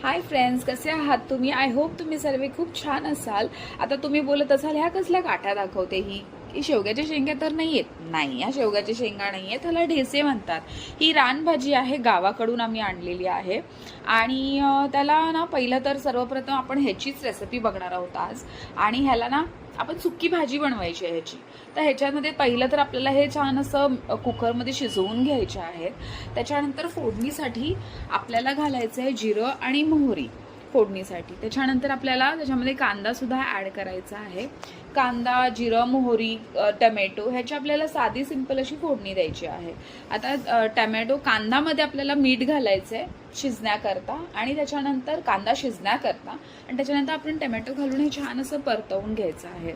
Hi friends, कसे आहात तुम्ही? आय होप तुम्ही सर्व खूप छान असाल. आता तुम्ही बोलत असाल ह्या कसल्या गाठ्या दाखवते ही शेवग्याच्या शेंगा तर नाहीयेत. नाही, ह्या शेवग्याच्या शेंगा नाहीयेत, ह्याला ढेसे म्हणतात. ही रानभाजी आहे, गावाकडून आम्ही आणलेली आहे. आणि त्याला ना पहिलं तर सर्वप्रथम आपण ह्याचीच रेसिपी बघणार आहोत आज. आणि ह्याला ना आपण सुकी भाजी बनवायची आहे ह्याची. तर ह्याच्यामध्ये पहिलं तर आपल्याला हे छान असं कुकरमध्ये शिजवून घ्यायचे आहेत. त्याच्यानंतर फोडणीसाठी आपल्याला घालायचं आहे जिरं आणि मोहरी फोडणीसाठी. त्याच्यानंतर आपल्याला त्याच्यामध्ये कांदा सुद्धा ॲड करायचा आहे. कांदा, जिरं, मोहरी, टमॅटो ह्याची आपल्याला साधी सिंपल अशी फोडणी द्यायची आहे. आता टमॅटो कांदामध्ये आपल्याला मीठ घालायचं आहे शिजण्याकरता आणि त्याच्यानंतर कांदा शिजण्याकरता आणि त्याच्यानंतर आपण टमॅटो घालून हे छान असं परतवून घ्यायचं आहे.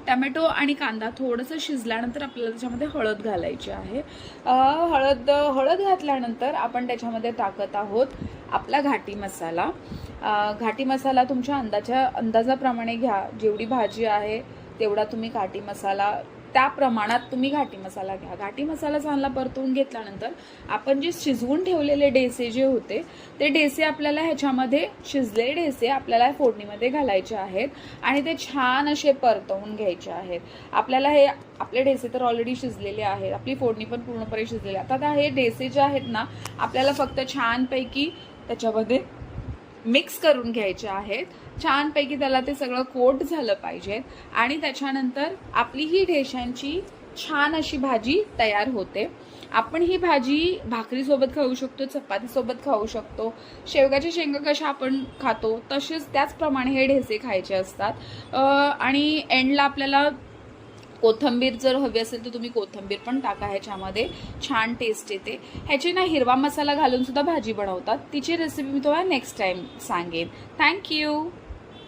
टमॅटो आणि कांदा थोडंसं शिजल्यानंतर आपल्याला त्याच्यामध्ये हळद घालायची आहे. हळद घातल्यानंतर आपण त्याच्यामध्ये टाकत आहोत आपला घाटी मसाला. घाटी मसाला तुमच्या अंदाजाप्रमाणे घ्या. जेवढी भाजी आहे तेवढा तुम्ही घाटी मसाला त्या प्रमाणात तुम्ही घाटी मसाला घ्या. घाटी मसाला चांगला परतवून घेतल्यानंतर आपण जे शिजवून ठेवलेले डेसे जे होते ते डेसे आपल्याला ह्याच्यामध्ये शिजलेले डेसे आपल्याला फोडणीमध्ये घालायचे आहेत आणि ते छान असे परतवून घ्यायचे आहेत. आपल्याला हे आपले डेसे तर ऑलरेडी शिजलेले आहेत, आपली फोडणी पण पूर्णपणे शिजलेली आहे. आता हे डेसे जे आहेत ना आपल्याला फक्त छानपैकी त्याच्यामध्ये मिक्स करून घ्यायचे आहेत. छानपैकी त्याला ते सगळं कोट झालं पाहिजे आणि त्याच्यानंतर आपली ही ढेशांची छान अशी भाजी तयार होते. आपण ही भाजी भाकरीसोबत खाऊ शकतो, चपातीसोबत खाऊ शकतो. शेवग्याच्या शेंगा कशा आपण खातो तसेच त्याचप्रमाणे हे ढेसे खायचे असतात. आणि एंडला आपल्याला कोथिंबीर जर हवी असेल तर तुम्ही कोथिंबीर पण टाका ह्याच्यामध्ये, छान टेस्ट येते. ह्याची ना हिरवा मसाला घालून सुद्धा भाजी बनवतात. तिची रेसिपी मी तुम्हाला नेक्स्ट टाइम सांगेन. थँक्यू.